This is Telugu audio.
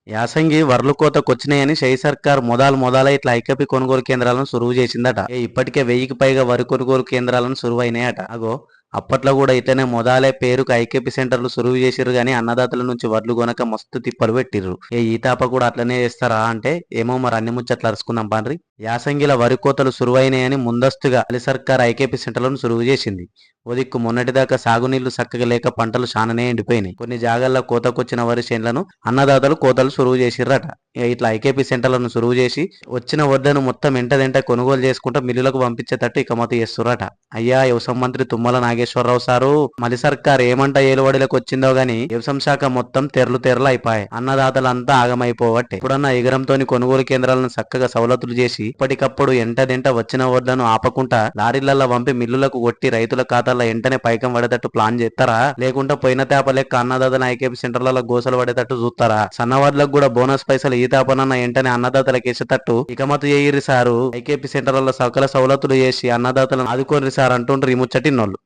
యాసంగి వరలు కోతకొచ్చినాయని షెయి సర్కార్ మొదలై ఇట్లా ఐకేపీ కొనుగోలు కేంద్రాలను సురువు చేసిందట. ఇప్పటికే 1000కి పైగా వరి కొనుగోలు కేంద్రాలను సురువైనాయట. అగో అప్పట్లో కూడా ఇట్లనే మొదలే పేరుకు ఐకేపీ సెంటర్లు సురువు చేసిర్రు గాని అన్నదాతల నుంచి వడ్లు కొనక మస్తు తిప్పలు పెట్టిర్రు. ఈ తాప కూడా అట్లనే చేస్తారా అంటే ఏమో మరి అన్ని ముచ్చట్లు అరుచుకుందాం పాన్రి. యాసంగిల వరి కోతలు సురువైనాయని ముందస్తుగా అలి సర్కార్ ఐకేపీ సెంటర్లను సురువు చేసింది. ఓ దిక్కు మొన్నటిదాకా సాగునీళ్లు చక్కగా లేక పంటలు చాననే ఎండిపోయినాయి. కొన్ని జాగాల్లో కోతకొచ్చిన వరి చేన్లను అన్నదాతలు కోతలు సురువు చేసిర్రట. ఇట్లా ఐకేపీ సెంటర్లను సురువు చేసి వచ్చిన వడ్లను మొత్తం ఎంటదెంట కొనుగోలు చేసుకుంటూ మిల్లులకు పంపించేటట్టు ఇకమతి చేస్తుర్రట. అయ్యా వ్యవసాయ మంత్రి తుమ్మల నాగేశ్వరరావు సారు, మలి సర్కార్ ఏమంట ఏలుబడిలోకి వచ్చిందో గాని వ్యవసాయ శాఖ మొత్తం తెరలు అయిపోయాయి. అన్నదాతలంతా ఆగమైపోవట్టే. ఇప్పుడన్నా ఎగరంతోని కొనుగోలు కేంద్రాలను చక్కగా సవలతులు చేసి ఇప్పటికప్పుడు ఎంటదెంట వచ్చిన వడ్లను ఆపకుండా లారీలల్లో పంపి మిల్లులకు కొట్టి రైతుల ఖాతాల్లో ఎంటనే పైకం పడేటట్టు ప్లాన్ చేస్తారా, లేకుంటే పోయిన తేప లెక్క అన్నదాతల ఐకేపీ సెంటర్లలో గోసలు పడేటట్టు చూస్తారా? సన్నవాడ్లకు కూడా బోనస్ పైసలు ఈ తాపనన్న ఎంటనే అన్నదాతలకు వేసేటట్టు ఇకమతి చేయరు సారు. ఐకేపీ సెంటర్లలో సకల సవలతులు చేసి అన్నదాతలను ఆదుకోర్రి సార్ అంటుండ్రు ఈ ముచ్చటిన్నోళ్ళు.